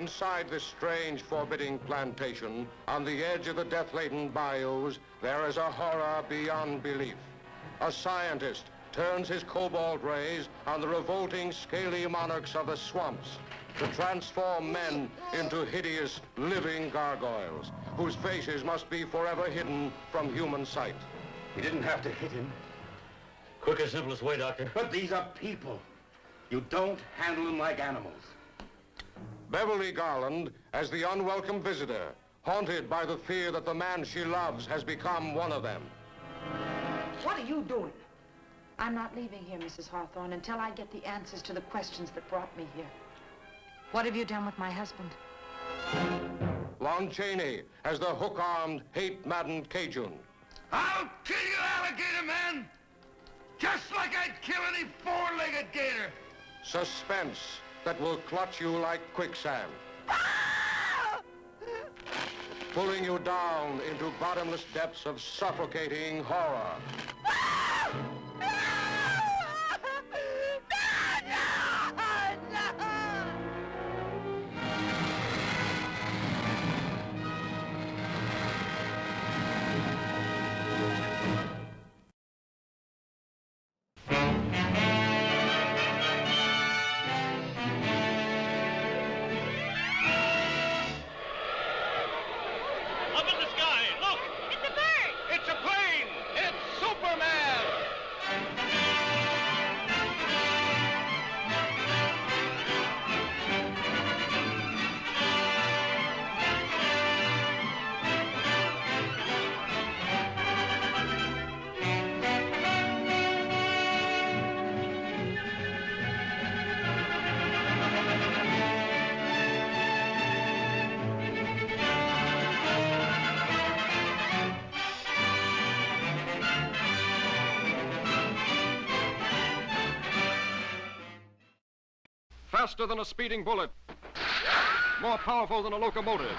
Inside this strange, forbidding plantation, on the edge of the death-laden bayous, there is a horror beyond belief. A scientist turns his cobalt rays on the revolting, scaly monarchs of the swamps to transform men into hideous, living gargoyles, whose faces must be forever hidden from human sight. You didn't have to hit him. Quickest, simplest way, Doctor. But these are people. You don't handle them like animals. Beverly Garland as the unwelcome visitor, haunted by the fear that the man she loves has become one of them. What are you doing? I'm not leaving here, Mrs. Hawthorne, until I get the answers to the questions that brought me here. What have you done with my husband? Lon Chaney as the hook-armed, hate-maddened Cajun. I'll kill you, alligator man! Just like I'd kill any four-legged gator! Suspense that will clutch you like quicksand. Pulling you down into bottomless depths of suffocating horror. Faster than a speeding bullet, more powerful than a locomotive,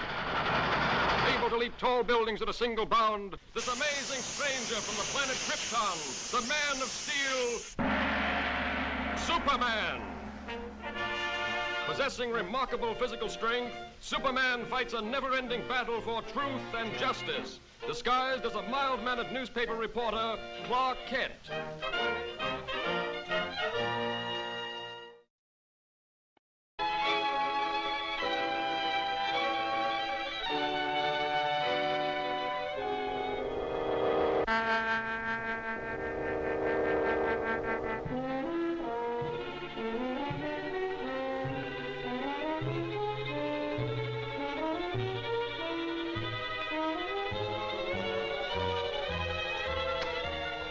able to leap tall buildings at a single bound, this amazing stranger from the planet Krypton, the Man of Steel, Superman. Possessing remarkable physical strength, Superman fights a never-ending battle for truth and justice, disguised as a mild-mannered newspaper reporter, Clark Kent.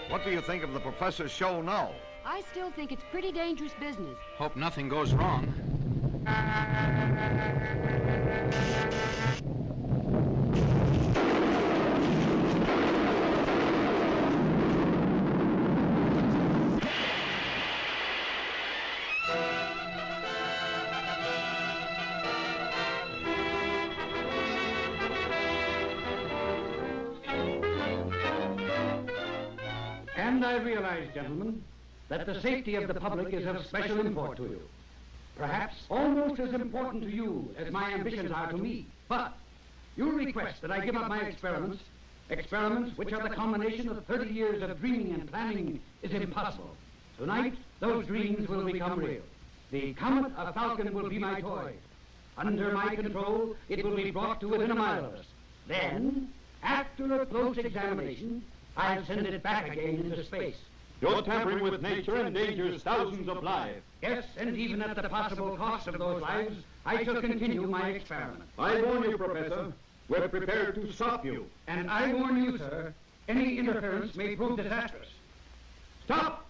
What do you think of the professor's show now? I still think it's pretty dangerous business. Hope nothing goes wrong. And I realize, gentlemen, that the safety of the public is of special import to you. Perhaps almost as important to you as my ambitions are to me. But you request that I give up my experiments, experiments which are the culmination of 30 years of dreaming and planning is impossible. Tonight, those dreams will become real. The comet of Falcon will be my toy. Under my control, it will be brought to within a mile of us. Then, after a close examination, I'll send it back again into space. You're tampering with nature and endangers thousands of lives. Yes, and even at the possible cost of those lives, I shall continue my experiment. I warn you, Professor, we're prepared to stop you. And I warn you, sir, any interference may prove disastrous. Stop!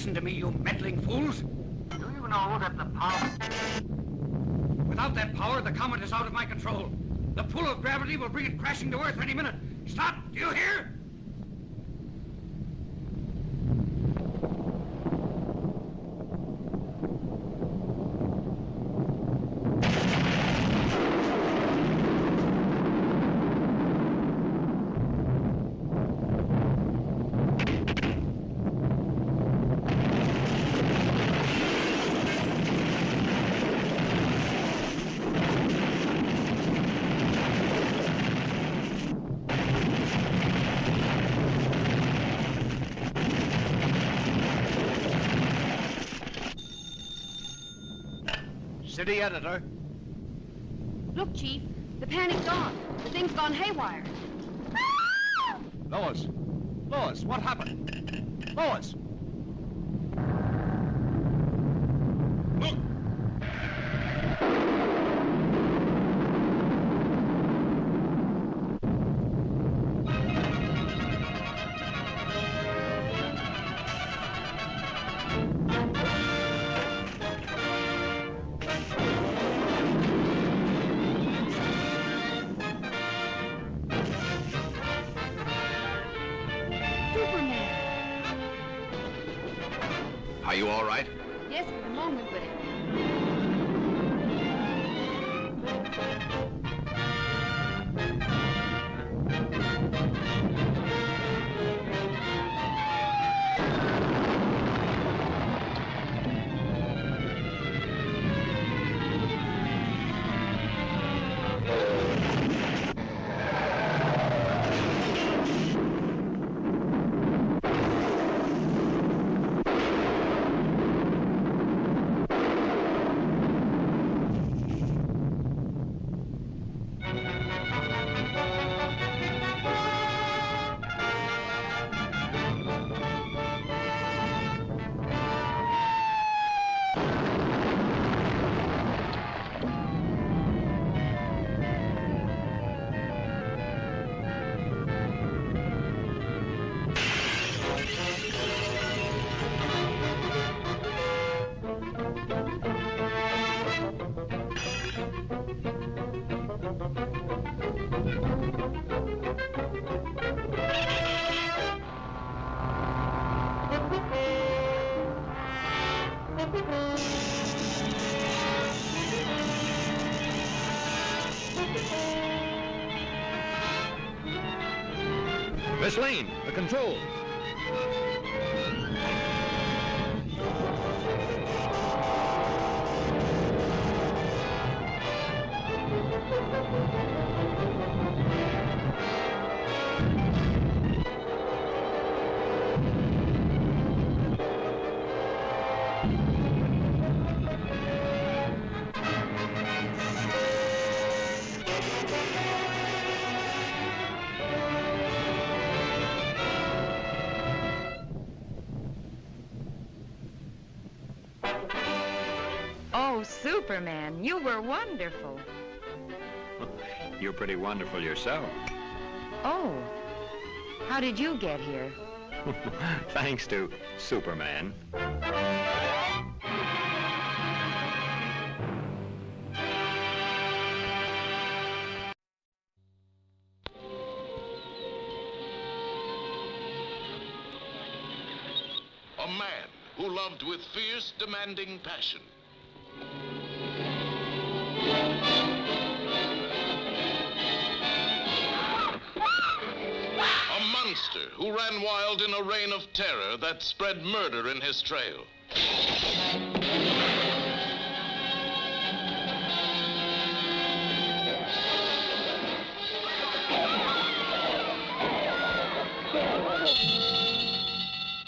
Listen to me, you meddling fools. Do you know that the power... Without that power, the comet is out of my control. The pull of gravity will bring it crashing to Earth any minute. Stop! Do you hear? City editor. Look, Chief, the panic's on. The thing's gone haywire. Lois. Lois, what happened? Lois! Look! Are you all right? Yes, for the moment, but Miss Lane, the controls. Oh, Superman, you were wonderful. You're pretty wonderful yourself. Oh, how did you get here? Thanks to Superman. A man who loved with fierce, demanding passion. A monster who ran wild in a reign of terror that spread murder in his trail.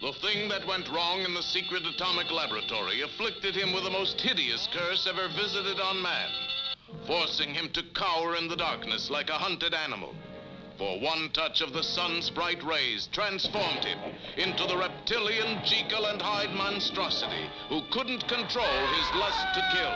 The thing that went wrong in the secret atomic laboratory afflicted him with the most hideous curse ever visited on man, forcing him to cower in the darkness like a hunted animal. For one touch of the sun's bright rays transformed him into the reptilian Jekyll and Hyde monstrosity who couldn't control his lust to kill.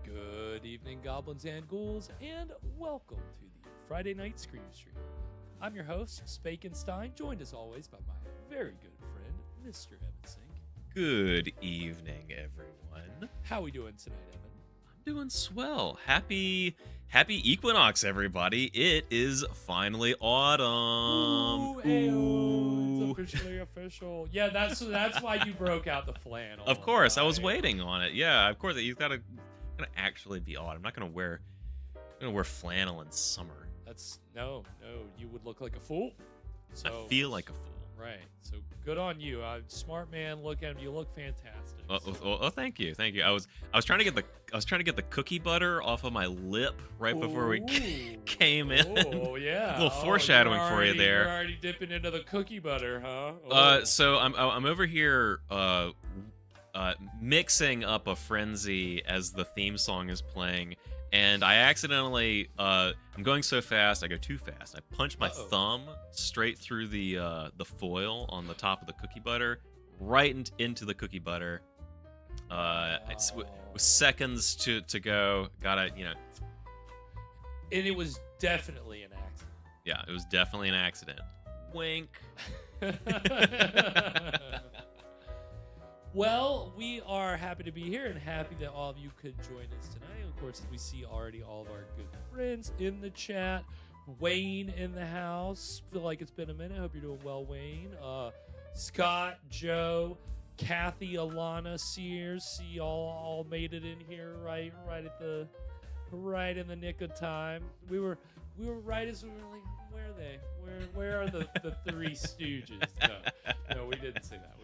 Good evening, goblins and ghouls, and welcome to the Friday Night Scream Stream. I'm your host, Spakenstein, joined as always by my very good friend, Mr. Evan Sink. Good evening, everyone. How we doing tonight, Evan? I'm doing swell. Happy equinox, everybody. It is finally autumn. Ooh, ayo, it's officially official. Yeah, that's why you broke out the flannel. Of course, I was waiting on it. Yeah, of course, you've got to actually be autumn. I'm not gonna wear flannel in summer. That's no, you would look like a fool. So, I feel like a fool. Right. So good on you. Smart man. Look at him. You look fantastic. Oh, thank you. I was trying to get the cookie butter off of my lip right before we came in. Oh yeah. A little foreshadowing for you there. You're already dipping into the cookie butter, huh? So I'm over here mixing up a frenzy as the theme song is playing, and I accidentally I'm going so fast, I go too fast. I punch my thumb straight through the foil on the top of the cookie butter, right into the cookie butter. With seconds to go, gotta. And it was definitely an accident. Yeah, it was definitely an accident. Wink. Well, we are happy to be here and happy that all of you could join us tonight. Of course, we see already all of our good friends in the chat. Wayne in the house. Feel like it's been a minute. Hope you're doing well, Wayne. Scott, Joe, Kathy, Alana, Sears. See y'all all made it in here right in the nick of time. We were right as we were like, where are they? Where are the three stooges? No, we didn't say that.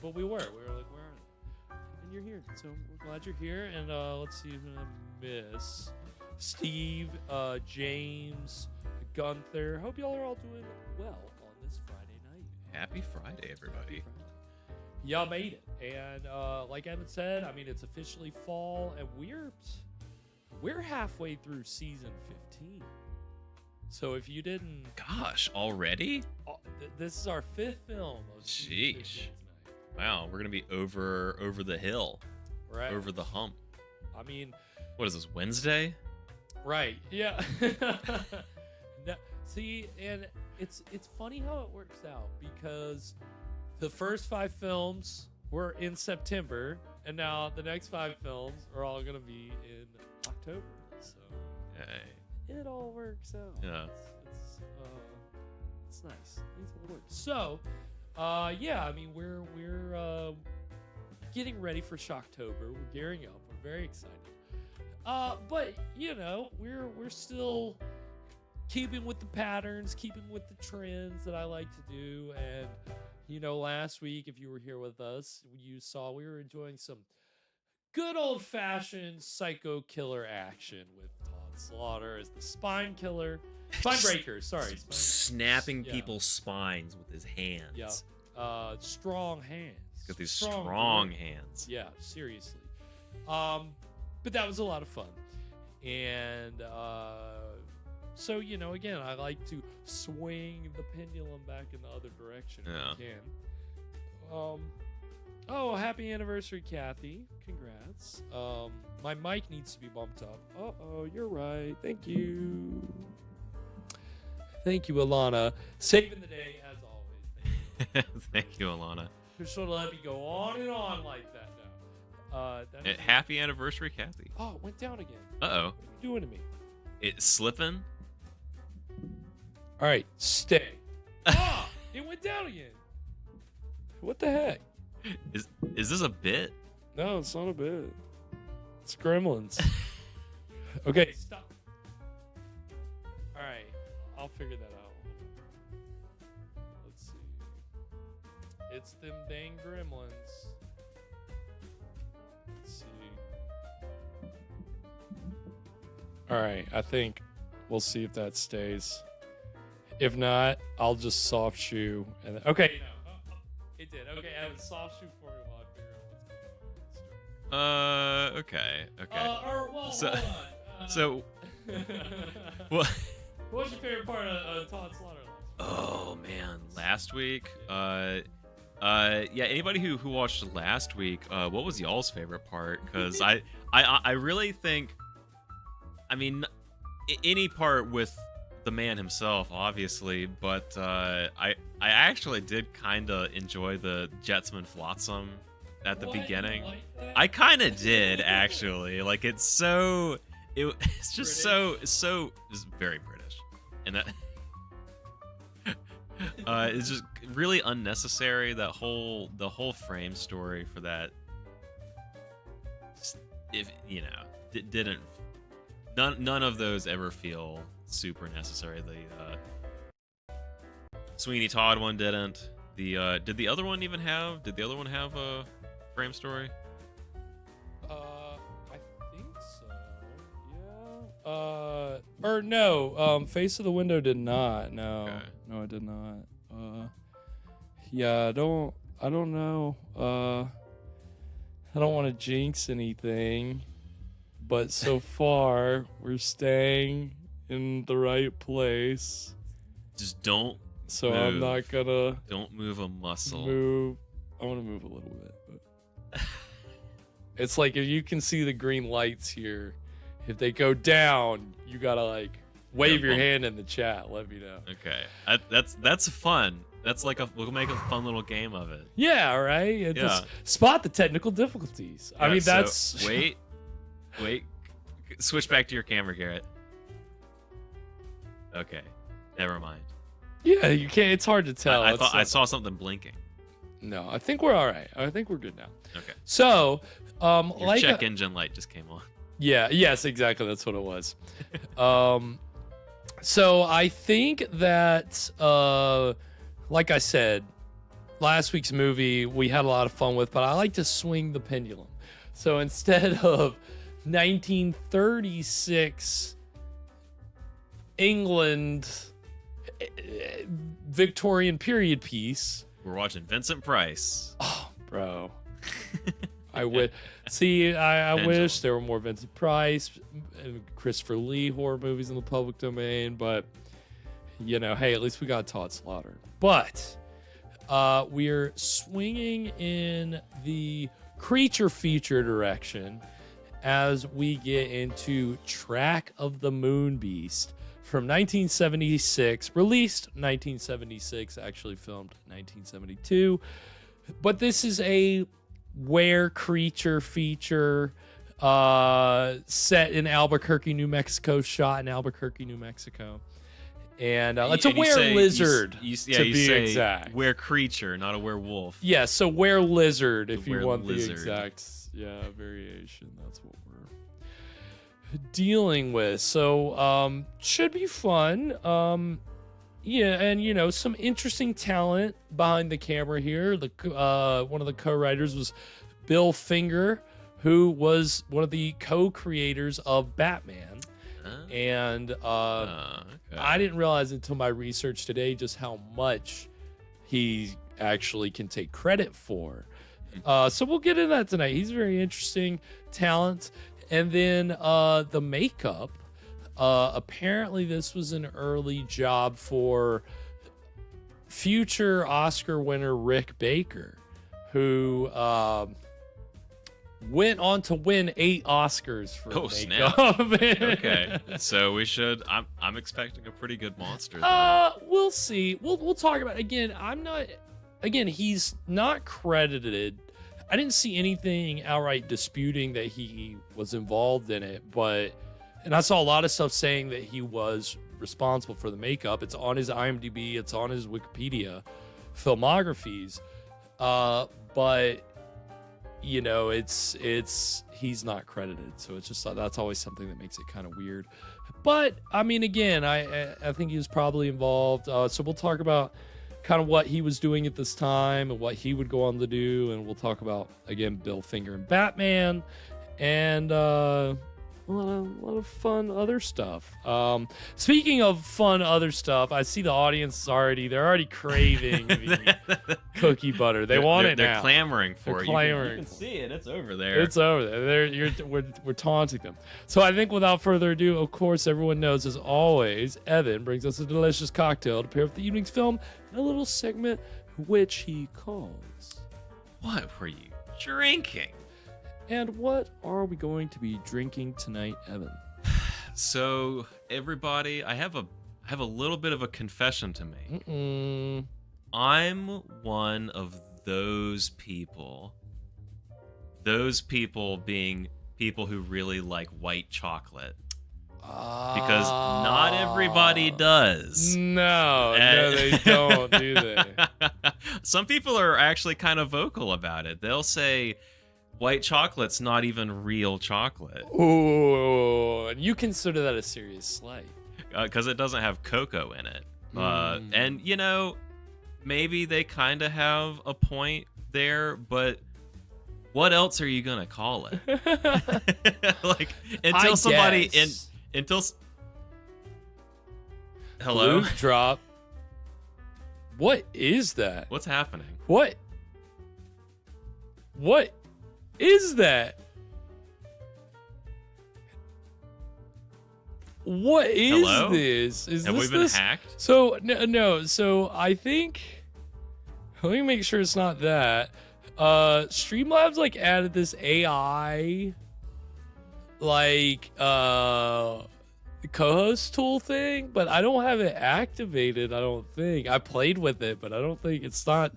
But we were. We were like, where are they? And you're here, so we're glad you're here. And let's see who I miss. Steve, James, Gunther. Hope y'all are all doing well on this Friday night. Happy Friday, everybody. Y'all made it, and like Evan said, I mean it's officially fall, and we're halfway through season 15. So if you didn't... Gosh, already? This is our 5th film of season 15 tonight. Wow, we're going to be over the hill. Right. Over the hump. I mean... What is this, Wednesday? Right, yeah. No, see, and it's funny how it works out, because the first 5 films were in September, and now the next 5 films are all going to be in October. So... Hey. It all works out. Yeah. It's nice. Things all work. So, yeah, I mean, we're getting ready for Shocktober. We're gearing up. We're very excited. But we're still keeping with the patterns, keeping with the trends that I like to do. And last week, if you were here with us, you saw we were enjoying some good old-fashioned psycho killer action with Slaughter as the spine breaker. Sorry, snapping people's spines with his hands. Yeah, strong hands. He's got these strong hands. Yeah, seriously. But that was a lot of fun, and so again, I like to swing the pendulum back in the other direction if I can. Oh, happy anniversary, Kathy. Congrats. My mic needs to be bumped up. Uh-oh, you're right. Thank you. Thank you, Alana. Saving the day, as always. Thank you, Alana. Just sort of let me go on and on like that now. Happy anniversary, Kathy. Oh, it went down again. Uh-oh. What are you doing to me? It's slipping? All right, stay. Ah, it went down again. What the heck? Is this a bit? No, it's not a bit. It's Gremlins. Okay, stop. All right, I'll figure that out. Let's see. It's them dang Gremlins. Let's see. All right, I think we'll see if that stays. If not, I'll just soft shoe. And okay, no, it did. Okay, I have a soft shoe for me while I figure out what's going on. Okay. Well, So, hold on. so, what? What's your favorite part of Todd Slaughter? Oh man, last week. Yeah. Anybody who watched last week, what was y'all's favorite part? Because I really think, I mean, any part with the man himself, obviously, but I actually did kind of enjoy the Jetsam and Flotsam at the beginning. Like I kind of did actually. Like it's just British? so it's very British, and that it's just really unnecessary. The whole frame story for that, if you know, didn't. None of those ever feel super necessary. The Sweeney Todd one didn't. Did the other one even have? Did the other one have a frame story? I think so. Yeah. Or no. Face of the Window did not. No. Okay. No, it did not. Yeah. I don't know. I don't want to jinx anything, but so far we're staying in the right place. Just don't. So move. I'm not gonna. Don't move a muscle. I want to move a little bit, but it's like if you can see the green lights here, if they go down, you gotta like wave your hand in the chat. Let me know. Okay, that's fun. That's like we'll make a fun little game of it. Yeah, right. Just spot the technical difficulties. Yeah, I mean, so that's wait. Switch back to your camera, Garrett. Okay, never mind. Yeah, you can't. It's hard to tell. I thought I saw something blinking. No, I think we're all right. I think we're good now. Okay. So, your check engine light just came on. Yeah. Yes. Exactly. That's what it was. So I think that, like I said, last week's movie we had a lot of fun with, but I like to swing the pendulum. So instead of 1936 England Victorian period piece, we're watching Vincent Price. Oh, bro. I wish. See, I wish there were more Vincent Price and Christopher Lee horror movies in the public domain, but you know, hey, at least we got Todd Slaughter. But we're swinging in the creature feature direction as we get into Track of the Moon Beast from 1976, released 1976, actually filmed 1972. But this is a were creature feature set in Albuquerque, New Mexico, shot in Albuquerque, New Mexico. And it's a were lizard, to be exact. Were creature, not a werewolf. Yeah, so were lizard, if you want lizard. the exact variation. That's what we're dealing with. So should be fun. Yeah, and you know, some interesting talent behind the camera here. The one of the co-writers was Bill Finger, who was one of the co-creators of Batman. And I didn't realize until my research today just how much he actually can take credit for. So we'll get into that tonight. He's very interesting talent. And then the makeup. Apparently this was an early job for future Oscar winner Rick Baker, who went on to win 8 Oscars for makeup. Okay, so we should. I'm expecting a pretty good monster. We'll see. We'll talk about it. Again, he's not credited. I didn't see anything outright disputing that he was involved in it, but And I saw a lot of stuff saying that he was responsible for the makeup. It's on his IMDb, it's on his Wikipedia filmographies. But you know, it's he's not credited, so it's just that's always something that makes it kind of weird. But I mean, again, I think he was probably involved. So we'll talk about kind of what he was doing at this time and what he would go on to do, and we'll talk about again Bill Finger and Batman, and a lot of fun other stuff. Speaking of fun other stuff, I see the audience they're already craving the cookie butter. They want it now. They're clamoring for it. Clamoring. You can see it. It's over there. It's over there. We're taunting them. So I think without further ado, of course, everyone knows, as always, Evan brings us a delicious cocktail to pair with the evening's film and a little segment which he calls, "What were you drinking?" And what are we going to be drinking tonight, Evan? So, everybody, I have a little bit of a confession to make. I'm one of those people being people who really like white chocolate. Because not everybody does. No, they don't, do they? Some people are actually kind of vocal about it. They'll say, white chocolate's not even real chocolate. Ooh, and you consider that a serious slight. Because it doesn't have cocoa in it. And, you know, maybe they kind of have a point there, but what else are you going to call it? Like, until somebody... Hello? Blue drop. What is that? What's happening? What is that? What is Hello? this? Have we been hacked? So no. So I think. Let me make sure it's not that. Streamlabs like added this AI, like co-host tool thing, but I don't have it activated. I don't think I played with it, but I don't think it's not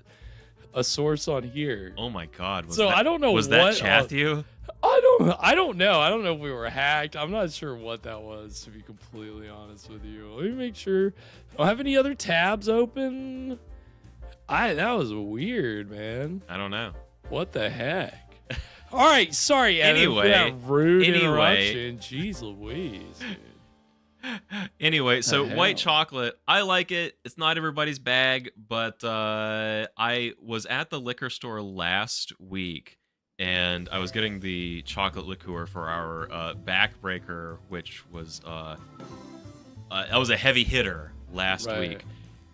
a source on here. Oh my god. I don't know. Was that Chathew? I don't know. I don't know if we were hacked. I'm not sure what that was, to be completely honest with you. Let me make sure. I don't have any other tabs open. That was weird, man. I don't know. What the heck? All right, sorry, Evan, for that rude interruption. Jeez Louise, dude. Anyway, so white chocolate, I like it. It's not everybody's bag, but I was at the liquor store last week, and I was getting the chocolate liqueur for our backbreaker, which was that was a heavy hitter last week.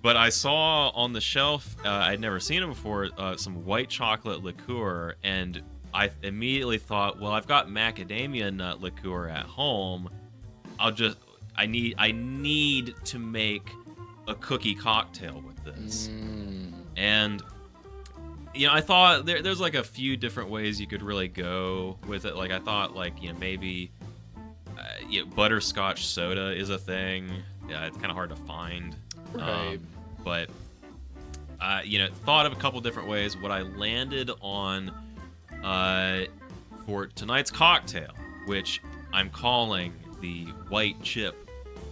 But I saw on the shelf, I'd never seen it before, some white chocolate liqueur, and I immediately thought, well, I've got macadamia nut liqueur at home. I need to make a cookie cocktail with this. And, you know, I thought there's like a few different ways you could really go with it. Like, I thought, like, you know, maybe butterscotch soda is a thing. Yeah, it's kind of hard to find. Right. But, you know, thought of a couple different ways. What I landed on for tonight's cocktail, which I'm calling the White Chip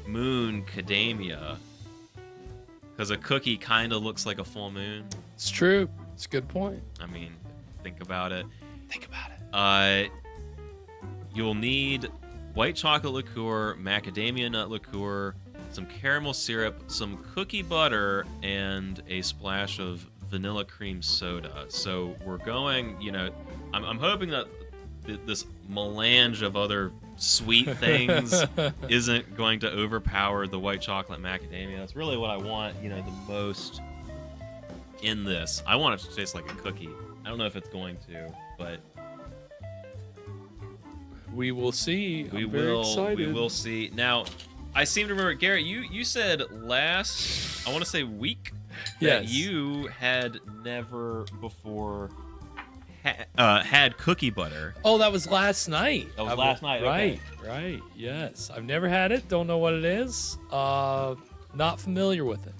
Moon Cadamia, because a cookie kind of looks like a full moon. It's true. It's a good point. I mean, think about it. Think about it. You'll need white chocolate liqueur, macadamia nut liqueur, some caramel syrup, some cookie butter, and a splash of vanilla cream soda. So we're going, you know, I'm hoping that this melange of other sweet things isn't going to overpower the white chocolate macadamia. That's really what I want, you know, the most in this. I want it to taste like a cookie. I don't know if it's going to, but we will see. We very excited. We will see. Now, I seem to remember, Garrett, you said last, I want to say week, that you had never before had cookie butter. Oh, that was last night. That was last night. Right, okay. right. Yes, I've never had it. Don't know what it is. Not familiar with it.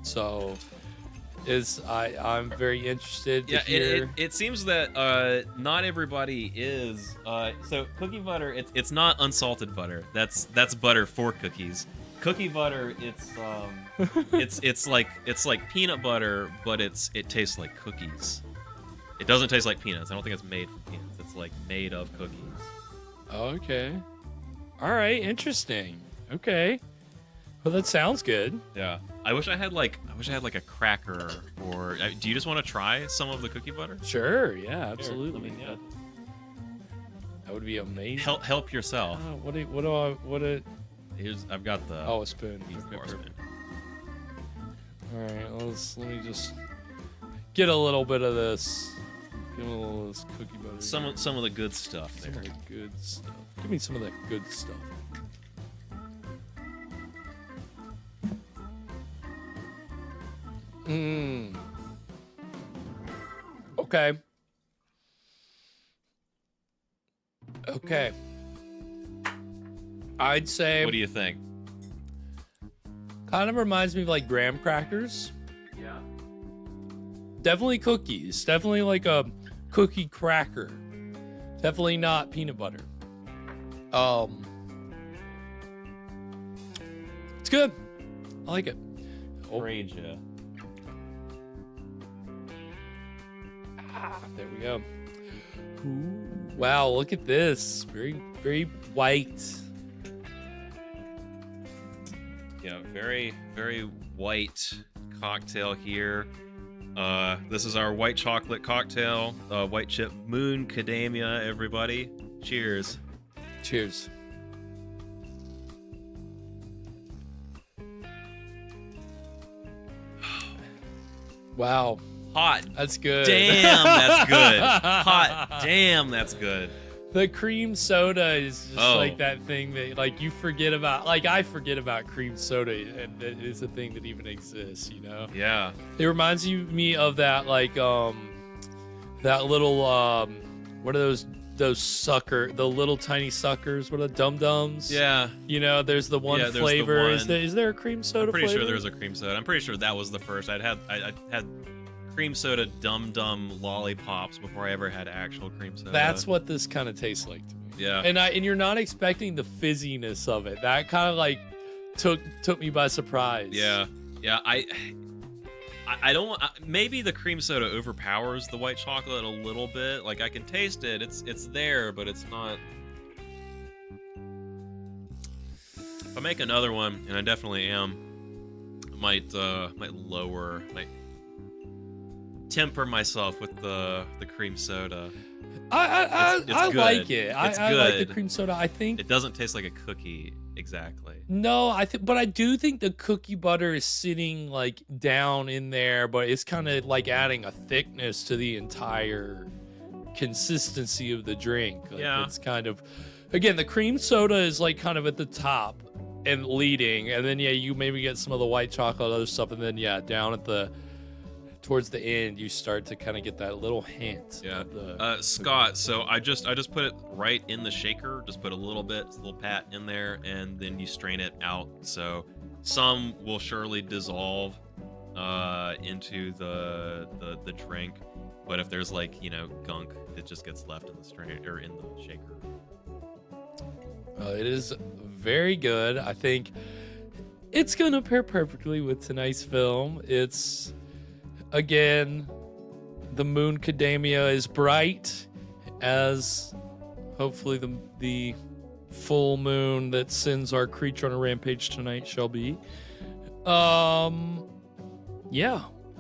So, I'm very interested to hear. It seems that not everybody is. So cookie butter, it's not unsalted butter. That's butter for cookies. Cookie butter, it's like peanut butter, but it tastes like cookies. It doesn't taste like peanuts. I don't think it's made from peanuts. It's like made of cookies. Okay. All right. Interesting. Okay. Well, that sounds good. Yeah. I wish I had like a cracker or. Do you just want to try some of the cookie butter? Sure. Yeah. Absolutely. Here, That would be amazing. Help yourself. I've got the. Oh, a spoon. Okay, spoon. All right. Let me just get a little bit of this. Give me a little of this cookie butter. Some of the good stuff there. Some of the good stuff. Give me some of that good stuff. Okay. Okay. I'd say. What do you think? Kind of reminds me of like graham crackers. Yeah. Definitely cookies. Definitely like a cookie cracker. Definitely not peanut butter. It's good. I like it. Great, yeah. There we go. Ooh, wow, look at this. Very, very white. Yeah, very, very white cocktail here. This is our white chocolate cocktail, white chip moon macadamia, everybody. Cheers. Cheers. Wow. Hot. That's good. Damn, that's good. Hot. Damn, that's good. The cream soda is just like that thing that like you forget about. Like I forget about cream soda, and it's a thing that even exists. You know? Yeah. It reminds me of that like that little what are those the little tiny suckers? What are the Dum Dums? Yeah. You know, there's the one flavor. Is there a cream soda? I'm pretty flavor? sure there's a cream soda. I'm pretty sure that was the first. I had cream soda Dum Dum lollipops before I ever had actual cream soda. That's what this kind of tastes like to me. Yeah. And you're not expecting the fizziness of it. That kind of like took me by surprise. Yeah. Yeah, I don't. Maybe the cream soda overpowers the white chocolate a little bit. Like I can taste it. It's there, but it's not. If I make another one, and I definitely am, might temper myself with the cream soda. I like it. It's I good. like the cream soda. I think it doesn't taste like a cookie exactly. No, but I do think the cookie butter is sitting like down in there, but it's kind of like adding a thickness to the entire consistency of the drink. Like, yeah. It's kind of, again, the cream soda is like kind of at the top and leading, and then you maybe get some of the white chocolate, other stuff, and then down at towards the end, you start to kind of get that little hint. Yeah. Of the Scott, so I just put it right in the shaker. Just put a little pat in there, and then you strain it out. So some will surely dissolve into the drink, but if there's like gunk, it just gets left in the strain or in the shaker. It is very good. I think it's gonna pair perfectly with tonight's film. It's again, the moon macadamia is bright as hopefully the full moon that sends our creature on a rampage tonight shall be. Yeah,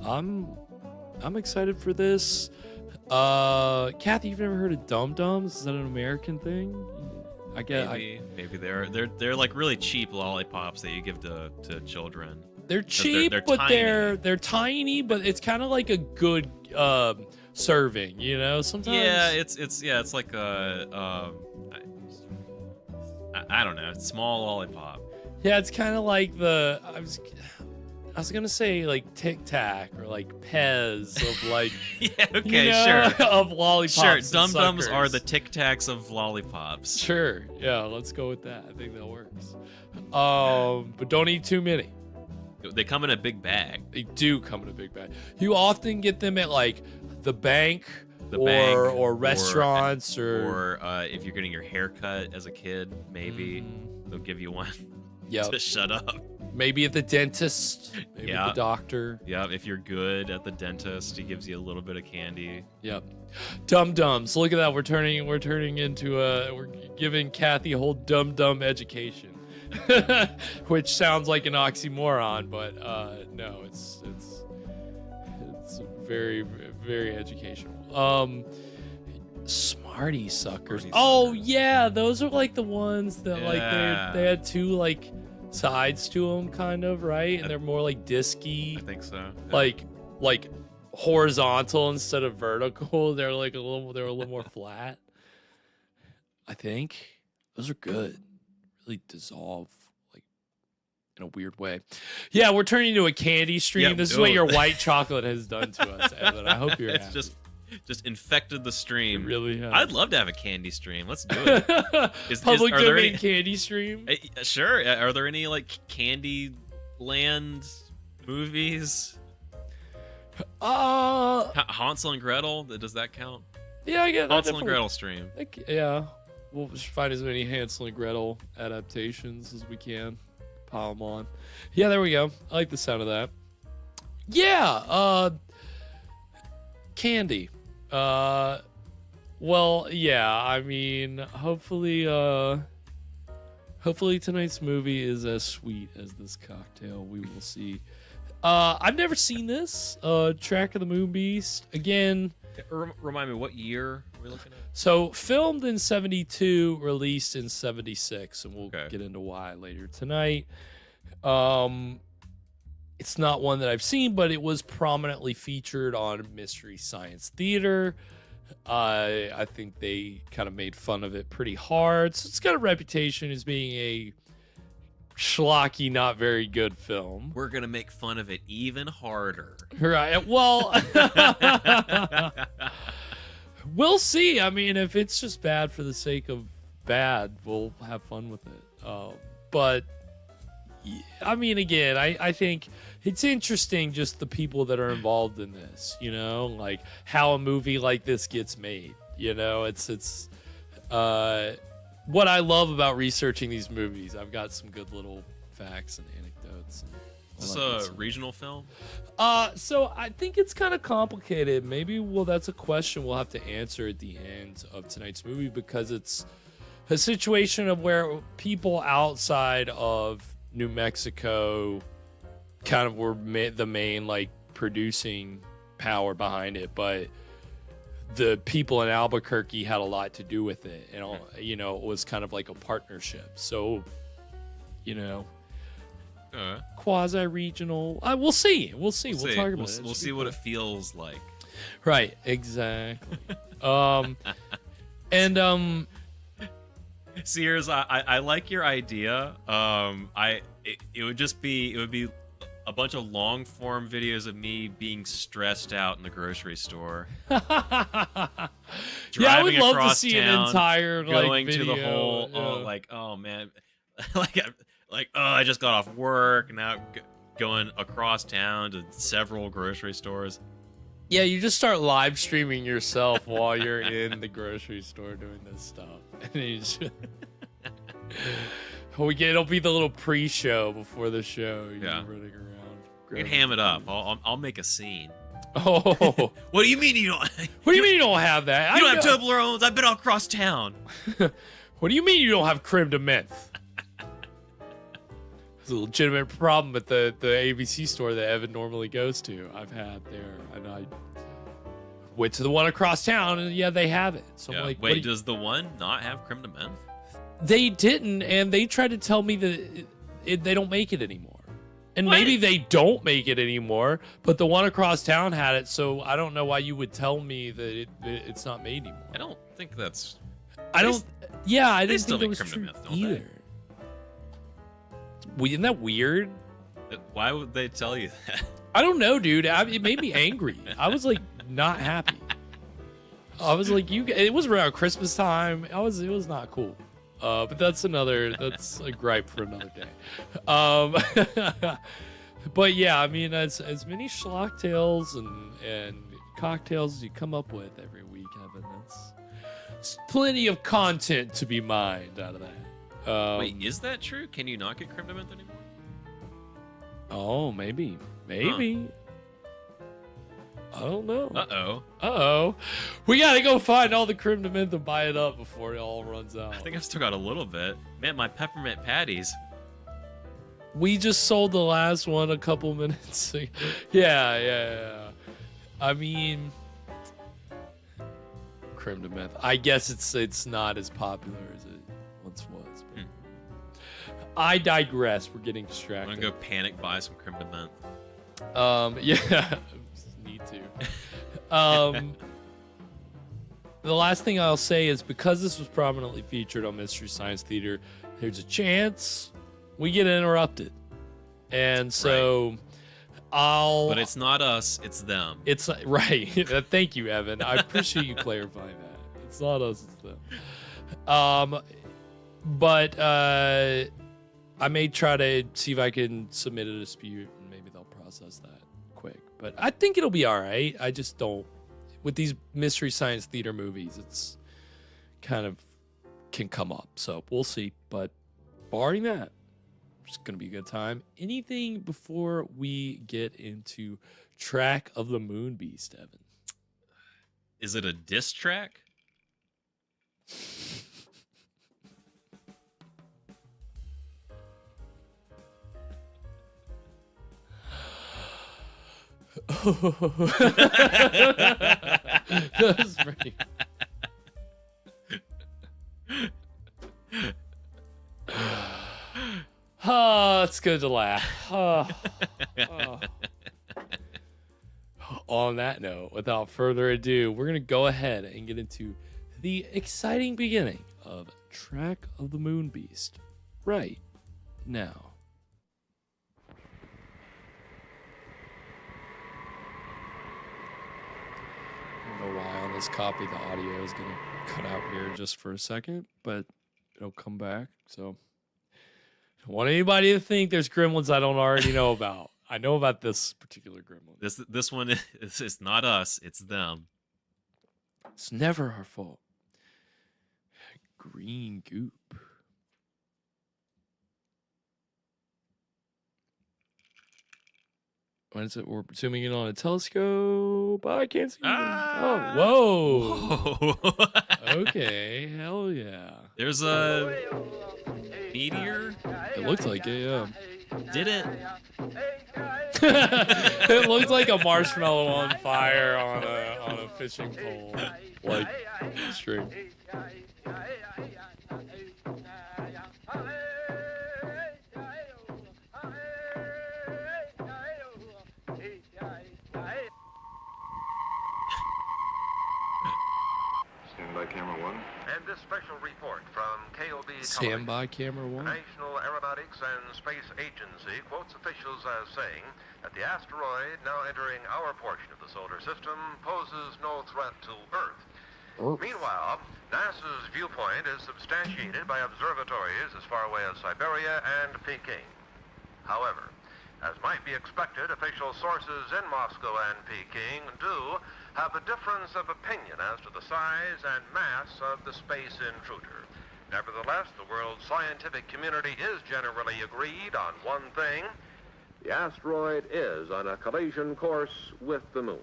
I'm excited for this. Kathy, you've never heard of Dum Dums? Is that an American thing? I guess maybe they're like really cheap lollipops that you give to children. They're cheap, they're but tiny. they're tiny, but it's kind of like a good serving, sometimes. Yeah, it's like a I don't know, small lollipop. Yeah, it's kind of like I was gonna say like Tic Tac or like Pez of like yeah, okay, sure, of lollipops. Sure, Dum Dums are the Tic Tacs of lollipops. Sure, yeah, let's go with that. I think that works. But don't eat too many. they come in a big bag. They do come in a big bag. You often get them at like the bank, or restaurants, or if you're getting your hair cut as a kid, maybe they'll give you one. Yep. To shut up. Maybe at the dentist. Maybe at the doctor. Yeah, if you're good at the dentist, he gives you a little bit of candy. Yep. Dum Dums. Look at that. We're turning into we're giving Kathy a whole dum education. Which sounds like an oxymoron, but no, it's very, very educational. Smarty suckers. Oh yeah, those are like the ones that like they had two like sides to them, kind of, right? And they're more like disky. I think so. Yeah. Like horizontal instead of vertical. They're like a little more flat. I think those are good. Really dissolve like in a weird way. Yeah, we're turning into a candy stream. This is what your white chocolate has done to us, Evan. I hope you're happy. Just infected the stream. It really has. I'd love to have a candy stream. Let's do it. Public domain candy stream? Sure. Are there any like Candy Land movies? Hansel and Gretel. Does that count? Yeah, I get Hansel and Gretel stream. Yeah, we'll just find as many Hansel and Gretel adaptations as we can. Pile them on. Yeah, there we go. I like the sound of that. Yeah. Candy. Well, yeah, I mean, hopefully tonight's movie is as sweet as this cocktail. We will see. I've never seen this. Track of the Moon Beast. Again, remind me, what year are we looking at? So, filmed in 72, released in 76, and we'll get into why later tonight. It's not one that I've seen, but it was prominently featured on Mystery Science Theater. I think they kind of made fun of it pretty hard. So it's got a reputation as being a schlocky, not very good film. We're going to make fun of it even harder. Right. Well, we'll see. I mean, if it's just bad for the sake of bad, we'll have fun with it. But I mean, again, I think it's interesting just the people that are involved in this, you know, like how a movie like this gets made. You know, it's what I love about researching these movies. I've got some good little facts and anecdotes. Is this a regional film? So I think it's kind of complicated. Maybe, that's a question we'll have to answer at the end of tonight's movie, because it's a situation of where people outside of New Mexico kind of were the main like producing power behind it, but the people in Albuquerque had a lot to do with it, and you know, it was kind of like a partnership. So, you know, quasi-regional. We'll see. We'll talk about it. We'll see what it feels like. Right. Exactly. Sears, I like your idea. It would be a bunch of long form videos of me being stressed out in the grocery store. Yeah, I would love to see an entire going video. To the whole oh man, I just got off work, now going across town to several grocery stores. Yeah, you just start live streaming yourself while you're in the grocery store doing this stuff. And you just... it'll be the little pre-show before the show. You're running around. You can ham it up. I'll make a scene. Oh, what do you mean you don't? What do you mean you don't have that? You don't have Toblerones. I've been all across town. What do you mean you don't have creme de menthe? It's a legitimate problem at the ABC store that Evan normally goes to. I've had there, and I went to the one across town, and they have it. So I'm like, wait, does the one not have creme de menthe? They didn't, and they tried to tell me that they don't make it anymore. And what? Maybe they don't make it anymore, but the one across town had it, so I don't know why you would tell me that it's not made anymore. I don't think that's... I didn't think it was creme de true menthe, either. Isn't that weird? Why would they tell you that? I don't know, dude. It made me angry. I was like not happy. I was like, it was around Christmas time. It was not cool. But that's a gripe for another day. But yeah, I mean, as many schlock tales and cocktails as you come up with every week, Evan, that's plenty of content to be mined out of that. Wait, is that true? Can you not get creme de menthe anymore? Oh, maybe. Huh. I don't know. Uh-oh. We gotta go find all the creme de menthe and buy it up before it all runs out. I think I've still got a little bit. Man, my peppermint patties. We just sold the last one a couple minutes ago. Yeah. I mean, creme de menthe. I guess it's not as popular as it once was. But I digress. We're getting distracted. I'm gonna go panic buy some creme de menthe. Yeah, need to. The last thing I'll say is because this was prominently featured on Mystery Science Theater, there's a chance we get interrupted, and so But it's not us; it's them. It's right. Thank you, Evan. I appreciate you clarifying that. It's not us; it's them. But I may try to see if I can submit a dispute, and maybe they'll process that quick. But I think it'll be all right. I just don't. With these Mystery Science Theater movies, it's kind of can come up. So we'll see. But barring that, it's going to be a good time. Anything before we get into Track of the Moon Beast, Evan? Is it a diss track? That was pretty. It's good to laugh. On that note, without further ado, we're going to go ahead and get into the exciting beginning of Track of the Moon Beast right now. I don't know why on this copy the audio is going to cut out here just for a second, but it'll come back. So I don't want anybody to think there's gremlins I don't already know about. I know about this particular gremlin. This one is not us, it's them. It's never our fault. Green goop. What is it? We're zooming in on a telescope. I can't see. Oh, whoa. Okay, hell yeah. There's a meteor. It looks like it, yeah. Did it? It looked like a marshmallow on fire on a fishing pole, like string. Standby camera one. And this special report from KOB Standby camera one. The National Aeronautics and Space Agency quotes officials as saying that the asteroid now entering our portion of the solar system poses no threat to Earth. Meanwhile, NASA's viewpoint is substantiated by observatories as far away as Siberia and Peking. However, as might be expected, official sources in Moscow and Peking do have a difference of opinion as to the size and mass of the space intruder. Nevertheless, the world's scientific community is generally agreed on one thing. The asteroid is on a collision course with the moon.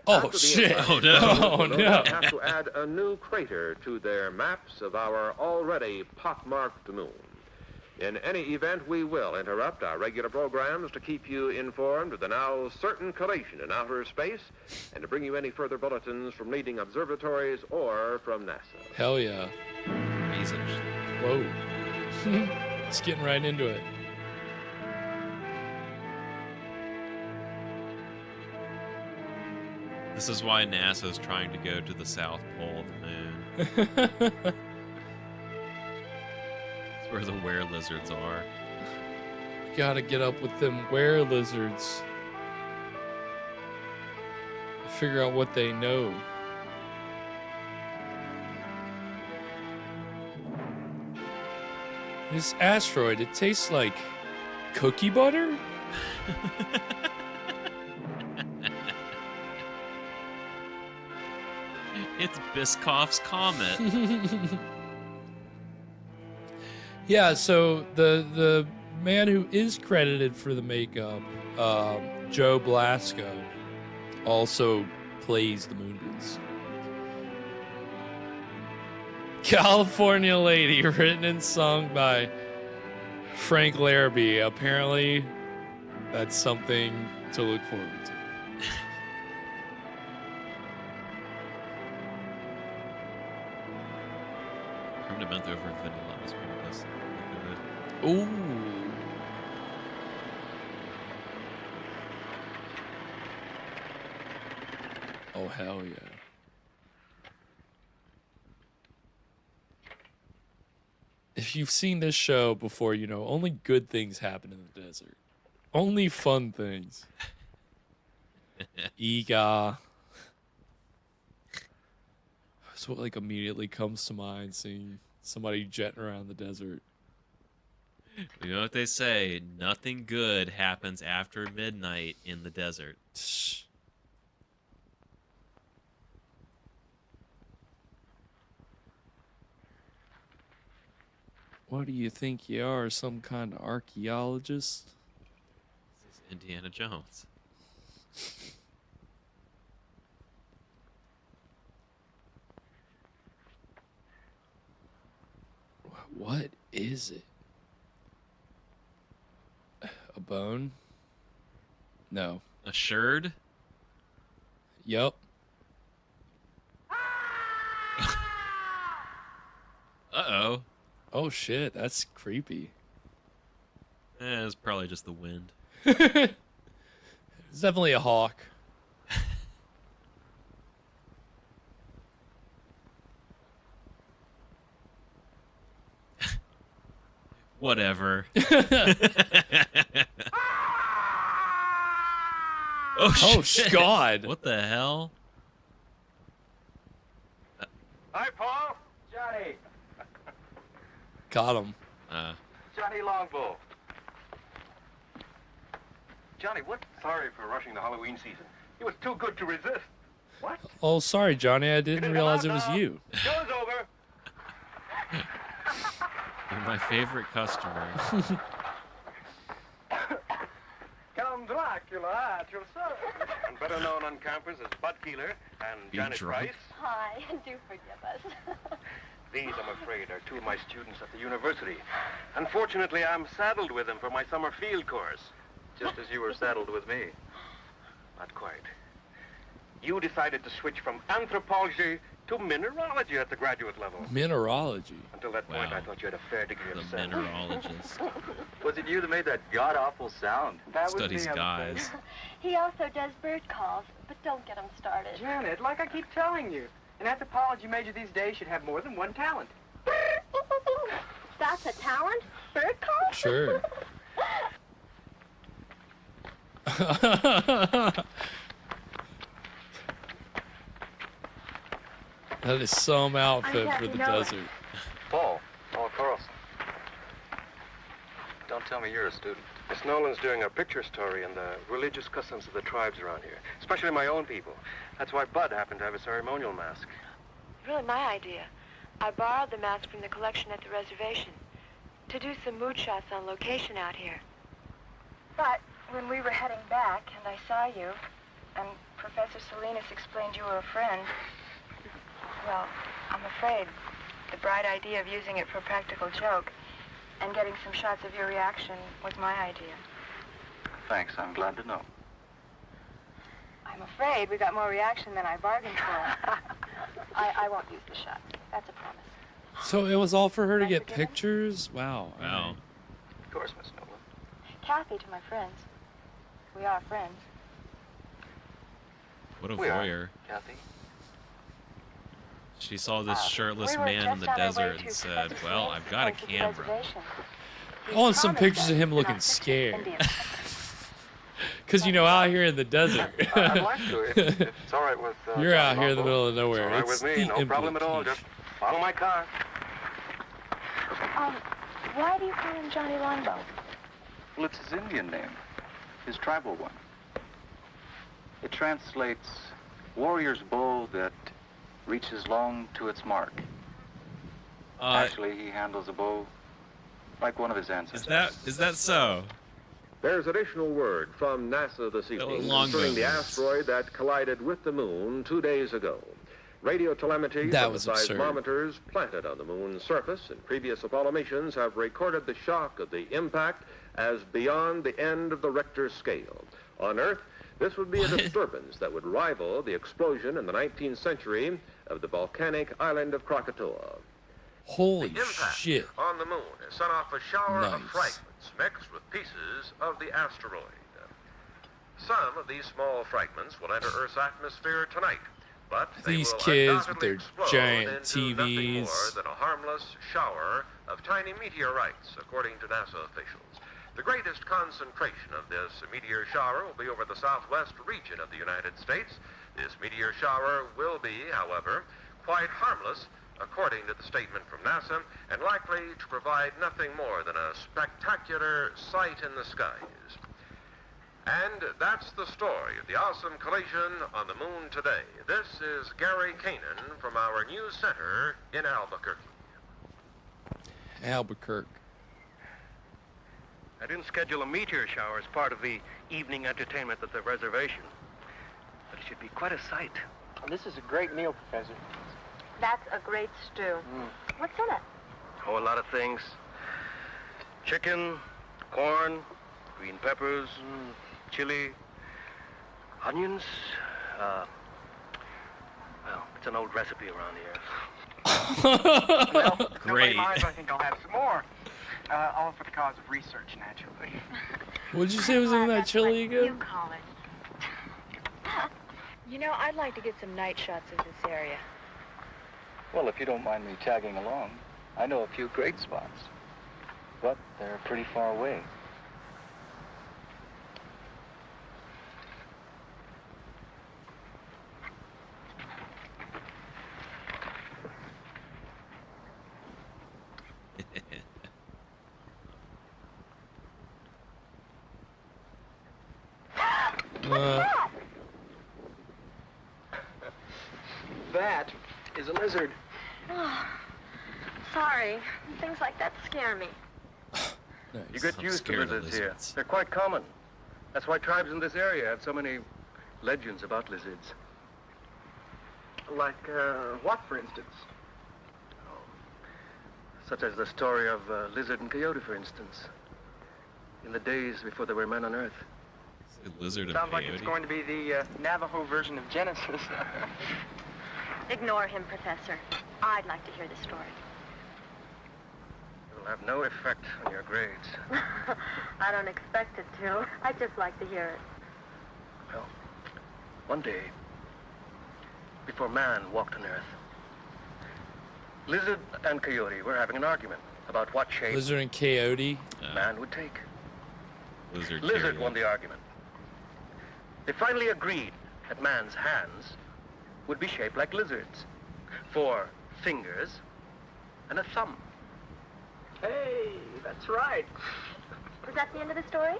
Oh, shit. Oh, no. Oh, no. They have to add a new crater to their maps of our already pockmarked moon. In any event, we will interrupt our regular programs to keep you informed of the now certain collision in outer space and to bring you any further bulletins from leading observatories or from NASA. Hell yeah. Amazing. Whoa. It's getting right into it. This is why NASA's trying to go to the South Pole of the moon. It's where the were-lizards are. We gotta get up with them were-lizards. Figure out what they know. This asteroid, it tastes like cookie butter? It's Biscoff's comet. Yeah, so the man who is credited for the makeup, Joe Blasco, also plays the Moonbeast. California Lady, written and sung by Frank Larrabee. Apparently, that's something to look forward to. From the bent over vanilla was pretty good. Ooh. Oh, hell yeah. If you've seen this show before, you know only good things happen in the desert. Only fun things. Ega. That's what like immediately comes to mind, seeing somebody jetting around the desert. You know what they say? Nothing good happens after midnight in the desert. What do you think you are, some kind of archaeologist? This is Indiana Jones. What is it? A bone? No. A sherd? Yup. Uh-oh. Oh shit, that's creepy. It's probably just the wind. It's definitely a hawk. Whatever. Oh shit. God. What the hell? Hi, Paul. Johnny. Got him. Johnny Longbow. Johnny, what? Sorry for rushing the Halloween season. It was too good to resist. What? Oh, sorry, Johnny. I didn't realize it was you. Show's over. You're my favorite customer. Count Dracula at your service. And better known on campus as Bud Keeler and Janet Price. Hi, do forgive us. These, I'm afraid, are two of my students at the university. Unfortunately, I'm saddled with them for my summer field course. Just as you were saddled with me. Not quite. You decided to switch from anthropology to mineralogy at the graduate level. Mineralogy? Until that point, I thought you had a fair degree of sense. Mineralogist. Was it you that made that god-awful sound? That Studies guys. He also does bird calls, but don't get him started. Janet, like I keep telling you, an anthropology major these days should have more than one talent. That's a talent? Bird call? Sure. That is some outfit for the desert. Paul Carlson. Don't tell me you're a student. Miss Nolan's doing a picture story on the religious customs of the tribes around here, especially my own people. That's why Bud happened to have a ceremonial mask. Really my idea. I borrowed the mask from the collection at the reservation to do some mood shots on location out here. But when we were heading back and I saw you, and Professor Salinas explained you were a friend, well, I'm afraid the bright idea of using it for a practical joke and getting some shots of your reaction was my idea. Thanks, I'm glad to know. I'm afraid we got more reaction than I bargained for. I won't use the shot. That's a promise. So it was all for her to get pictures? Wow. Wow. Of course, Miss Nolan. Kathy to my friends. We are friends. What a We are, voyeur. Kathy. She saw this shirtless man in the desert and said, well, I've got a camera. I want some pictures of him looking scared. Because, you know, out here in the desert. I'd like to, if it's all right with... You're out here in the middle of It's nowhere. all right It's with me, the no problem at all. Just follow my car. Why do you call him Johnny Longbow? Well, it's his Indian name. his tribal one. It translates warrior's bow that reaches long to its mark. Actually, he handles a bow like one of his ancestors. Is that so? There's additional word from NASA this evening concerning the asteroid that collided with the moon 2 days ago. Radio telemetry from the seismometers planted on the moon's surface in previous Apollo missions have recorded the shock of the impact as beyond the end of the Richter scale. On Earth, this would be a disturbance that would rival the explosion in the 19th century of the volcanic island of Krakatoa. Holy shit. On the moon has sent off a shower of fragments mixed with pieces of the asteroid. Some of these small fragments will enter Earth's atmosphere tonight, but these they will kids with their explode giant into nothing more TVs. than a harmless shower of tiny meteorites, according to NASA officials. The greatest concentration of this meteor shower will be over the southwest region of the United States. This meteor shower will be, however, quite harmless, according to the statement from NASA, and likely to provide nothing more than a spectacular sight in the skies. And that's the story of the awesome collision on the moon today. This is Gary Kanan from our news center in Albuquerque. Albuquerque. I didn't schedule a meteor shower as part of the evening entertainment at the reservation, but it should be quite a sight. Well, this is a great meal, Professor. That's a great stew. What's in it? Oh, a lot of things. Chicken, corn, green peppers, chili, onions. Well, it's an old recipe around here. Well, if Great. nobody minds, I think I'll have some more. All for the cause of research, naturally. What'd you say was in that chili again? You call it. You know, I'd like to get some night shots of this area. Well, if you don't mind me tagging along, I know a few great spots, but they're pretty far away. That is a lizard. Oh, sorry. Things like that scare me. You get I'm used to scared of lizards here. lizards. They're quite common. That's why tribes in this area have so many legends about lizards. Like, what, for instance? Such as the story of Lizard and Coyote, for instance. In the days before there were men on Earth. Lizard and Sounds like coyote. it's going to be the Navajo version of Genesis. Ignore him, Professor. I'd like to hear the story. It'll have no effect on your grades. I don't expect it to. I'd just like to hear it. Well, one day, before man walked on Earth, Lizard and Coyote were having an argument about what shape Lizard and Coyote. man would take. Lizard Lizard won the argument. They finally agreed that man's hands would be shaped like lizards. 4 fingers and a thumb. Hey, that's right. Was that the end of the story?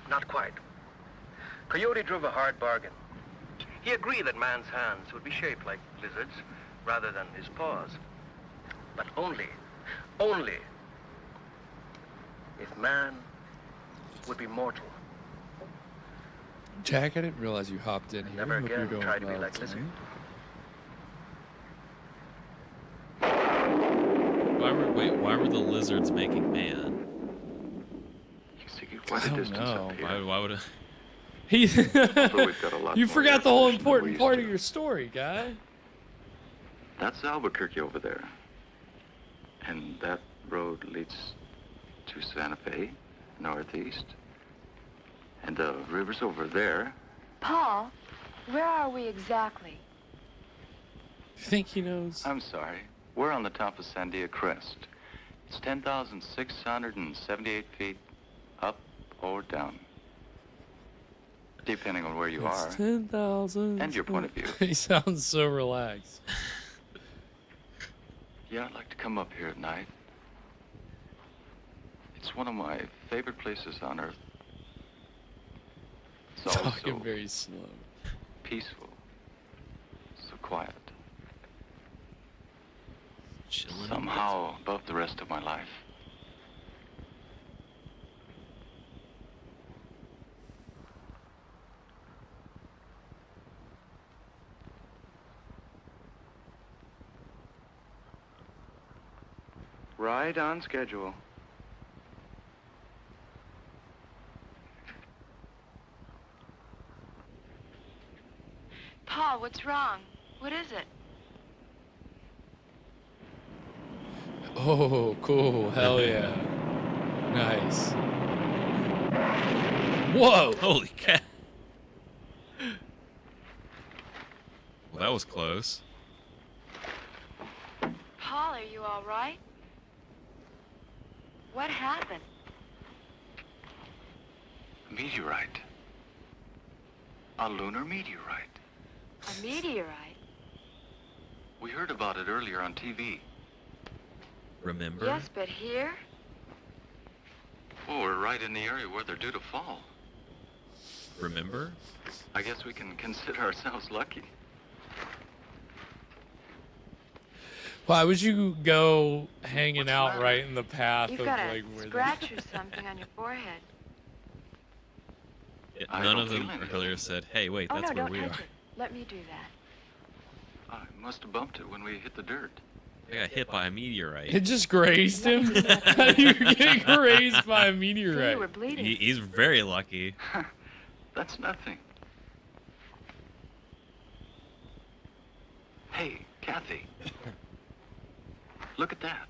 Not quite. Coyote drove a hard bargain. He agreed that man's hands would be shaped like lizards rather than his paws. But only if man would be mortal. Jack, I didn't realize you hopped in here. Never Hope you're again doing try to be well like tonight. lizard. Why were the lizards making man? Quite I a don't distance know. up here. Why would it? He. Although we've got a lot You more forgot air the whole pollution than we important used part to. of your story, guy. That's Albuquerque over there. And that road leads to Santa Fe, northeast. And the river's over there. Paul, where are we exactly? You think he knows? I'm sorry. We're on the top of Sandia Crest. It's 10,678 feet up or down. Depending on where you are. 10,000. And your point of view. He sounds so relaxed. Yeah, I'd like to come up here at night. It's one of my favorite places on Earth. also Talking very slow. peaceful, so quiet. Chilling. Somehow above the rest of my life. Right on schedule. Paul, what's wrong? What is it? Oh, cool. Hell yeah. Nice. Whoa! Holy cow. Well, that was close. Paul, are you all right? What happened? A meteorite. A lunar meteorite. A meteorite? We heard about it earlier on TV. Remember? Yes, but here? Oh, we're right in the area where they're due to fall. Remember? I guess we can consider ourselves lucky. Why would you go hanging out right in the path You've of got like a where scratch or something on your forehead. Yeah, none of them earlier said, hey, wait, Oh, that's no, where don't we touch are. it. Let me do that. I must have bumped it when we hit the dirt. I got hit by a meteorite. It just grazed him. You're getting grazed by a You meteorite. were bleeding. He's very lucky. That's nothing. Hey, Kathy. Look at that.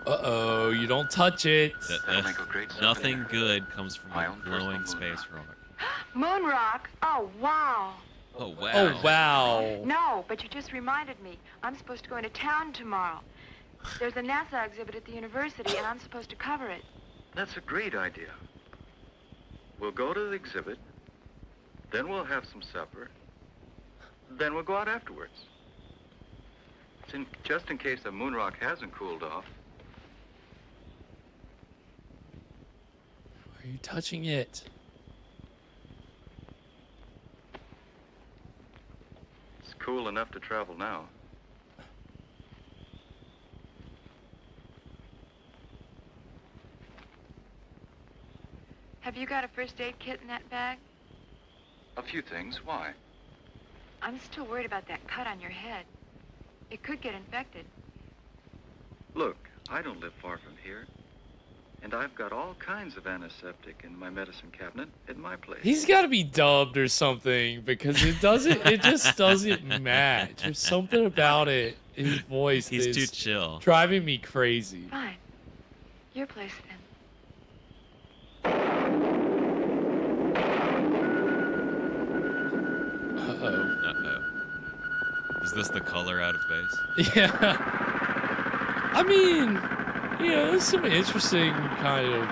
Uh-oh, you don't touch it. Nothing good comes from a glowing space rock. Moon rock? Oh, wow. Oh, wow. Oh, wow. No, but you just reminded me. I'm supposed to go into town tomorrow. There's a NASA exhibit at the university, and I'm supposed to cover it. That's a great idea. We'll go to the exhibit, then we'll have some supper, then we'll go out afterwards. Just in case the moon rock hasn't cooled off. Are you touching it? It's cool enough to travel now. Have you got a first aid kit in that bag? A few things. Why? I'm still worried about that cut on your head. It could get infected. Look, I don't live far from here. And I've got all kinds of antiseptic in my medicine cabinet at my place. He's got to be dubbed or something because it doesn't. It just doesn't match. There's something about it. His voice. He's is too chill. Driving me crazy. Fine. Your place then. Is this the color out of space? Yeah. I mean, you know, there's some interesting kind of